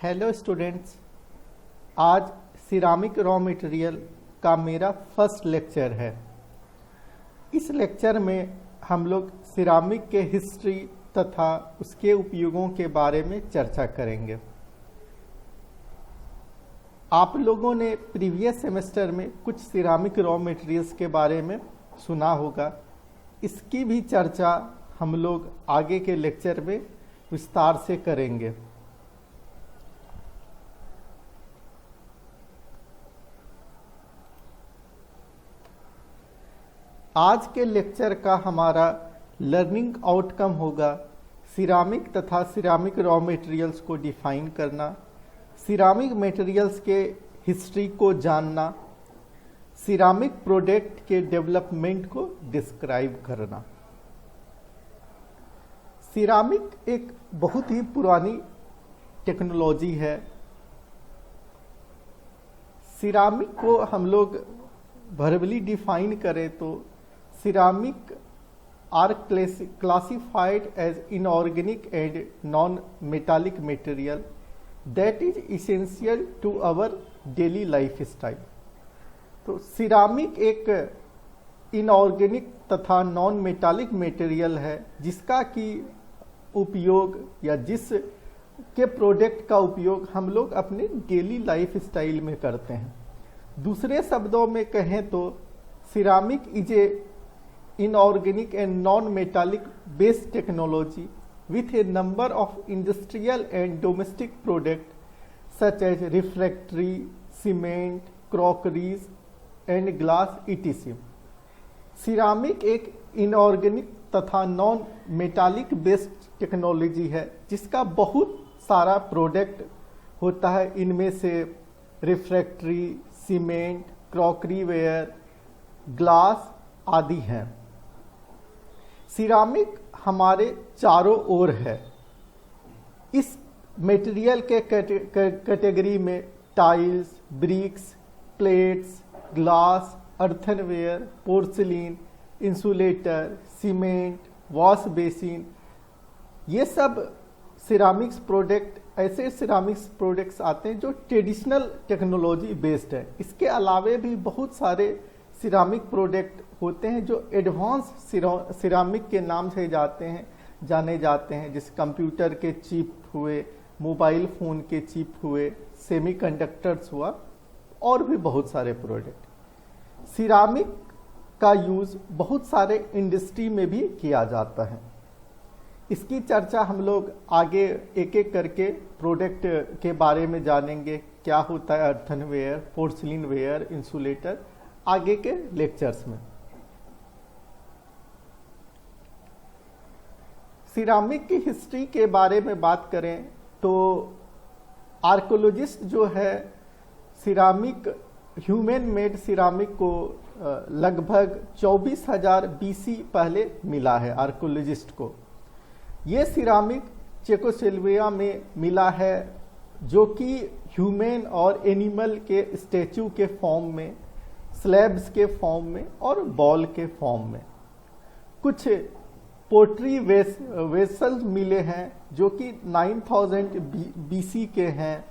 Hello students, आज ceramic raw material का मेरा फर्स्ट लेक्चर है। इस लेक्चर में हम लोग सिरामिक के हिस्ट्री तथा उसके उपयोगों के बारे में चर्चा करेंगे। आप लोगों ने प्रीवियस सेमेस्टर में कुछ सिरामिक रॉ मटेरियल्स के बारे में सुना होगा। इसकी भी चर्चा हम लोग आगे के लेक्चर में विस्तार से करेंगे। आज के लेक्चर का हमारा लर्निंग आउटकम होगा सिरामिक तथा सिरामिक रॉ मटेरियल्स को डिफाइन करना, सिरामिक मटेरियल्स के हिस्ट्री को जानना, सिरामिक प्रोडक्ट के डेवलपमेंट को डिस्क्राइब करना। सिरामिक एक बहुत ही पुरानी टेक्नोलॉजी है। सिरामिक को हम लोग वर्बली डिफाइन करें तो ceramic are classified as inorganic and non-metallic material that is essential to our daily lifestyle। तो सिरामिक एक इनऑर्गेनिक तथा नॉन मेटालिक मटेरियल है जिसका की उपयोग या जिस के प्रोडक्ट का उपयोग हम लोग अपने डेली लाइफ स्टाइल में करते हैं। दूसरे शब्दों में कहें तो ceramic is a inorganic and non-metallic based technology with a number of industrial and domestic products such as refractory, cement, crockeries and glass etc। Ceramic एक इनऑर्गेनिक तथा नॉन मेटालिक बेस्ड टेक्नोलॉजी है जिसका बहुत सारा प्रोडक्ट होता है। इनमें से refractory, cement, crockery ware, glass आदि हैं। सिरामिक हमारे चारों ओर है। इस मटेरियल के कैटेगरी में tiles, bricks, plates, glass, earthenware, porcelain, insulator, cement, wash basin, ये सब सिरामिक्स प्रोडक्ट ऐसे सिरामिक्स प्रोडक्ट्स आते हैं जो ट्रेडिशनल टेक्नोलॉजी बेस्ड है। इसके अलावे भी बहुत सारे सिरामिक प्रोडक्ट होते हैं जो एडवांस सिरामिक के नाम से जाने जाते हैं, जैसे कंप्यूटर के चिप हुए, मोबाइल फ़ोन के चिप हुए, सेमीकंडक्टर्स हुआ और भी बहुत सारे प्रोडक्ट। सिरामिक का यूज़ बहुत सारे इंडस्ट्री में भी किया जाता है। इसकी चर्चा हम लोग आगे एक एक करके प्रोडक्ट के बारे में जानेंगे। क्या होता है अर्थनवेयर, पोर्सिलीन वेयर, इंसुलेटर, आगे के लेक्चर्स में। सिरामिक की हिस्ट्री के बारे में बात करें तो आर्कोलॉजिस्ट जो है सिरामिक ह्यूमन मेड सिरामिक को लगभग 24,000 BC पहले मिला है आर्कोलॉजिस्ट को। ये सिरामिक चेकोस्लोवाकिया में मिला है जो कि ह्यूमन और एनिमल के स्टैचू के फॉर्म में, स्लैब्स के फॉर्म में और बॉल के फॉर्म में। कुछ पोट्री वेसल्स मिले हैं जो कि 9000 BC के हैं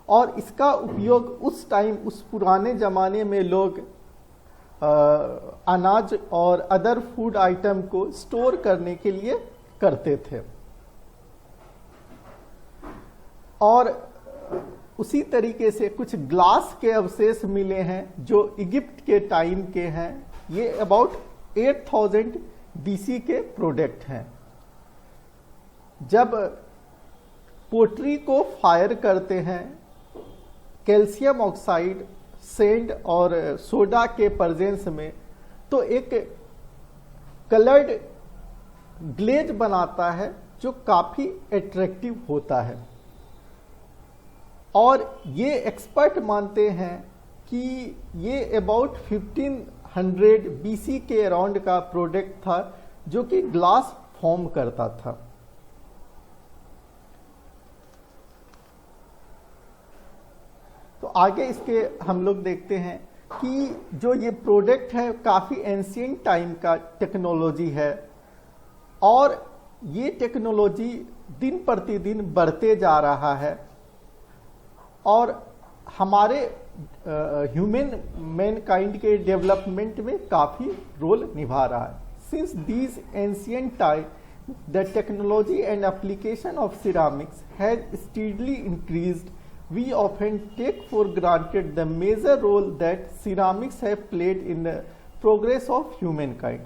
और इसका उपयोग उस टाइम, उस पुराने ज़माने में लोग अनाज और अदर फूड आइटम को स्टोर करने के लिए करते थे। और उसी तरीके से कुछ ग्लास के अवशेष मिले हैं जो इजिप्ट के टाइम के हैं। ये अबाउट 8000 BC के प्रोडक्ट हैं। जब पोट्री को फायर करते हैं कैल्शियम ऑक्साइड, सेंड और सोडा के प्रेजेंस में, तो एक कलर्ड ग्लेज बनाता है जो काफ़ी एट्रैक्टिव होता है। और ये एक्सपर्ट मानते हैं कि ये अबाउट 1500 BC के अराउंड का प्रोडक्ट था जो कि ग्लास फॉर्म करता था। तो आगे इसके हम लोग देखते हैं कि जो ये प्रोडक्ट है काफ़ी एंशिएंट टाइम का टेक्नोलॉजी है और ये टेक्नोलॉजी दिन प्रतिदिन बढ़ते जा रहा है। और हमारे ह्यूमन मैनकाइंड के डेवलपमेंट में काफ़ी रोल निभा रहा है. Since these ancient time the technology and application of ceramics has steadily increased, we often take for granted the major role that ceramics have played in the progress of humankind.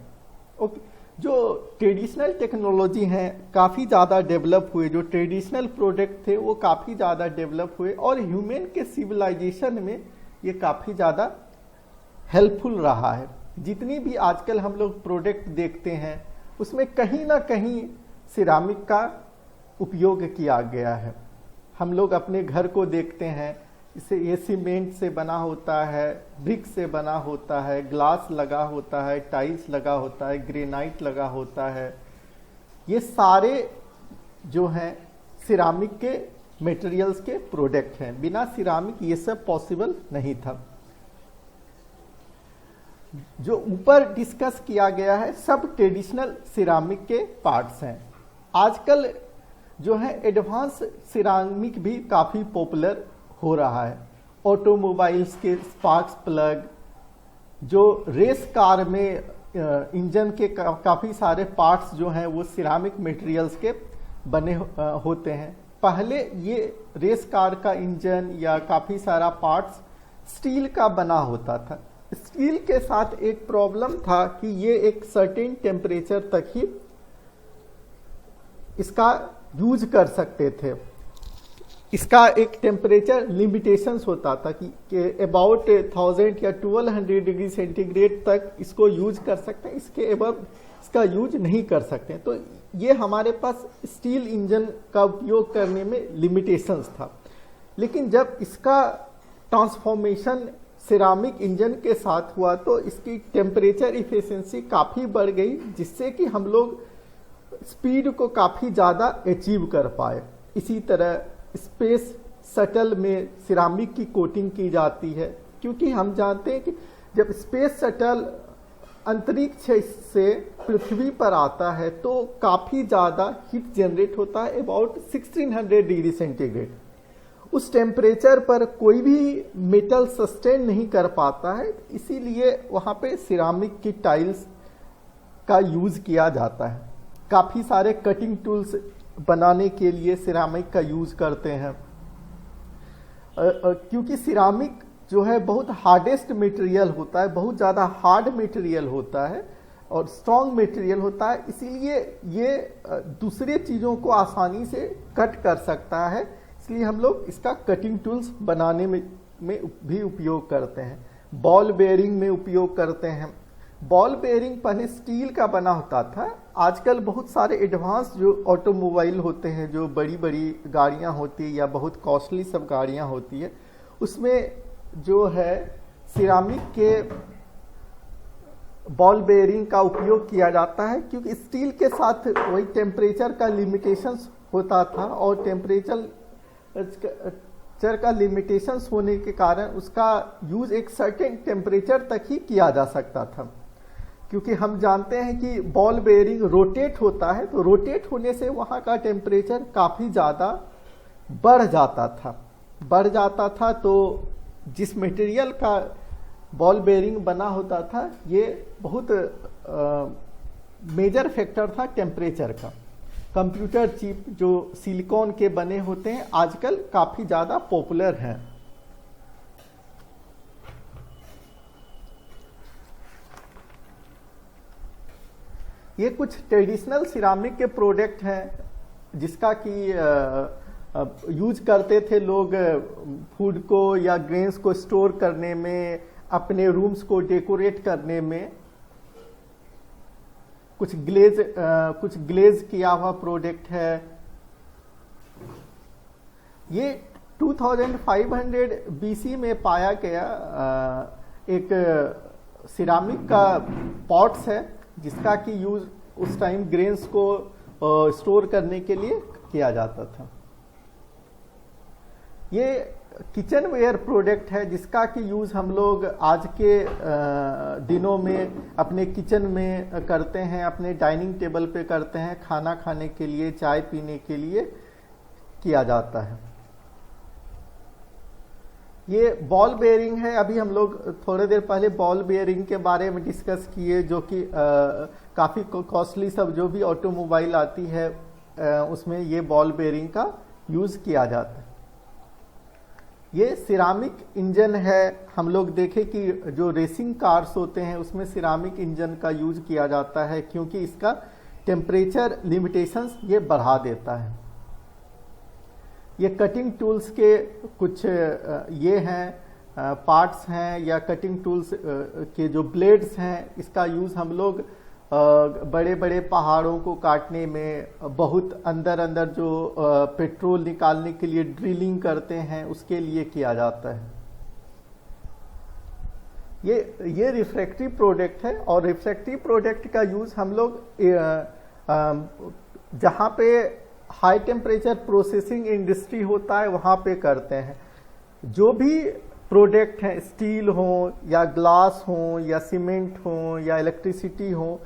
Okay. जो traditional technology हैं काफ़ी ज़्यादा develop हुए, जो traditional product थे वो काफ़ी ज़्यादा डेवलप हुए और ह्यूमन के सिविलाइजेशन में ये काफ़ी ज़्यादा हेल्पफुल रहा है. जितनी भी आजकल हम लोग प्रोडक्ट देखते हैं उसमें कहीं ना कहीं सिरामिक का उपयोग किया गया है. हम लोग अपने घर को देखते हैं, इसे ये सीमेंट से बना होता है, ब्रिक से बना होता है, ग्लास लगा होता है, टाइल्स लगा होता है, ग्रेनाइट लगा होता है. ये सारे जो हैं सिरामिक के मटेरियल्स के प्रोडक्ट हैं. बिना सिरामिक ये सब पॉसिबल नहीं था. जो ऊपर डिस्कस किया गया है सब ट्रेडिशनल सिरामिक के पार्ट्स हैं. आजकल जो है एडवांस सिरामिक भी काफ़ी पॉपुलर हो रहा है. ऑटोमोबाइल्स के स्पार्क्स प्लग, जो रेस कार में इंजन के काफ़ी सारे पार्ट्स जो हैं वो सिरामिक मटेरियल्स के बने होते हैं. पहले ये रेस कार का इंजन या काफ़ी सारा पार्ट्स स्टील का बना होता था. स्टील के साथ एक प्रॉब्लम था कि ये एक सर्टेन टेम्परेचर तक ही इसका यूज कर सकते थे. इसका एक टेम्परेचर लिमिटेशंस होता था कि अबाउट 1000 या 1200 डिग्री सेंटीग्रेड तक इसको यूज कर सकते हैं, इसके अबव इसका यूज नहीं कर सकते. तो ये हमारे पास स्टील इंजन का उपयोग करने में लिमिटेशंस था. लेकिन जब इसका ट्रांसफॉर्मेशन सिरामिक इंजन के साथ हुआ तो इसकी टेम्परेचर इफिशिएंसी काफ़ी बढ़ गई, जिससे कि हम लोग स्पीड को काफ़ी ज़्यादा अचीव कर पाए. इसी तरह स्पेस शटल में सिरामिक की कोटिंग की जाती है, क्योंकि हम जानते हैं कि जब स्पेस शटल अंतरिक्ष से पृथ्वी पर आता है तो काफ़ी ज़्यादा हीट जनरेट होता है, अबाउट 1600 डिग्री सेंटीग्रेड. उस टेम्परेचर पर कोई भी मेटल सस्टेन नहीं कर पाता है, इसीलिए वहाँ पे सिरामिक की टाइल्स का यूज़ किया जाता है. काफ़ी सारे कटिंग टूल्स बनाने के लिए सिरामिक का यूज़ करते हैं, क्योंकि सिरामिक जो है बहुत हार्डेस्ट मटेरियल होता है, बहुत ज़्यादा हार्ड मटेरियल होता है और स्ट्रॉन्ग मटेरियल होता है. इसीलिए ये दूसरे चीज़ों को आसानी से कट कर सकता है, इसलिए हम लोग इसका कटिंग टूल्स बनाने में भी उपयोग करते हैं. बॉल बेयरिंग में उपयोग करते हैं. बॉल बेयरिंग पहले स्टील का बना होता था. आजकल बहुत सारे एडवांस जो ऑटोमोबाइल होते हैं, जो बड़ी बड़ी गाड़ियां होती है या बहुत कॉस्टली सब गाड़ियां होती है, उसमें जो है सिरामिक के बॉल बेयरिंग का उपयोग किया जाता है, क्योंकि स्टील के साथ वही टेम्परेचर का लिमिटेशंस होता था और टेम्परेचर का लिमिटेशंस होने के कारण उसका यूज एक सर्टेन टेम्परेचर तक ही किया जा सकता था. क्योंकि हम जानते हैं कि बॉल बेयरिंग रोटेट होता है, तो रोटेट होने से वहाँ का टेम्परेचर काफ़ी ज़्यादा बढ़ जाता था. तो जिस मटेरियल का बॉल बेयरिंग बना होता था ये बहुत मेजर फैक्टर था टेम्परेचर का. कंप्यूटर चिप जो सिलिकॉन के बने होते हैं आजकल काफ़ी ज़्यादा पॉपुलर हैं. ये कुछ ट्रेडिशनल सिरामिक के प्रोडक्ट हैं जिसका कि यूज करते थे लोग फूड को या ग्रेन्स को स्टोर करने में, अपने रूम्स को डेकोरेट करने में. कुछ ग्लेज किया हुआ प्रोडक्ट है. ये 2500 BC में पाया गया एक सिरामिक का पॉट्स है, जिसका कि यूज उस टाइम ग्रेन्स को स्टोर करने के लिए किया जाता था. ये किचन वेयर प्रोडक्ट है जिसका कि यूज़ हम लोग आज के दिनों में अपने किचन में करते हैं, अपने डाइनिंग टेबल पे करते हैं, खाना खाने के लिए, चाय पीने के लिए किया जाता है. ये बॉल बेयरिंग है। अभी हम लोग थोड़े देर पहले बॉल बेयरिंग के बारे में डिस्कस किए, जो कि काफ़ी कॉस्टली सब जो भी ऑटोमोबाइल आती है उसमें ये बॉल बेयरिंग का यूज़ किया जाता है। ये सिरामिक इंजन है। हम लोग देखें कि जो रेसिंग कार्स होते हैं उसमें सिरामिक इंजन का यूज किया जाता है, क्योंकि इसका टेम्परेचर लिमिटेशंस ये बढ़ा देता है। ये कटिंग टूल्स के कुछ ये हैं पार्ट्स हैं, या कटिंग टूल्स के जो ब्लेड्स हैं, इसका यूज़ हम लोग बड़े बड़े पहाड़ों को काटने में, बहुत अंदर अंदर जो पेट्रोल निकालने के लिए ड्रिलिंग करते हैं उसके लिए किया जाता है। ये रिफ्रैक्टिव प्रोडक्ट है, और रिफ्रैक्टिव प्रोडक्ट का यूज़ हम लोग जहाँ पे हाई टेम्परेचर प्रोसेसिंग इंडस्ट्री होता है वहाँ पे करते हैं। जो भी प्रोडक्ट हैं, स्टील हो या ग्लास हो या सीमेंट हो या इलेक्ट्रिसिटी हो,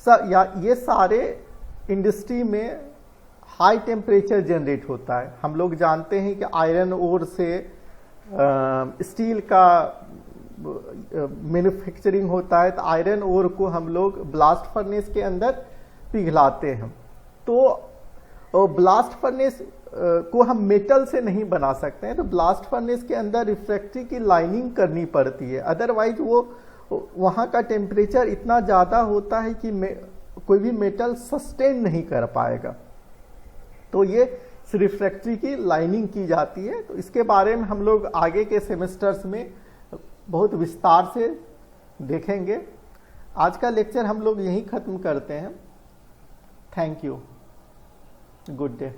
या ये सारे इंडस्ट्री में हाई टेम्परेचर जनरेट होता है। हम लोग जानते हैं कि आयरन ओर से स्टील का मैन्युफैक्चरिंग होता है, तो आयरन ओर को हम लोग ब्लास्ट फर्नेस के अंदर पिघलाते हैं। तो ब्लास्ट फर्नेस को हम मेटल से नहीं बना सकते हैं, तो ब्लास्ट फर्नेस के अंदर रिफ्रैक्ट्री की लाइनिंग करनी पड़ती है, अदरवाइज वो वहाँ का टेम्परेचर इतना ज़्यादा होता है कि कोई भी मेटल सस्टेन नहीं कर पाएगा। तो ये रिफ्रैक्ट्री की लाइनिंग की जाती है। तो इसके बारे में हम लोग आगे के सेमेस्टर्स में बहुत विस्तार से देखेंगे। आज का लेक्चर हम लोग यहीं ख़त्म करते हैं। Thank you. Good day.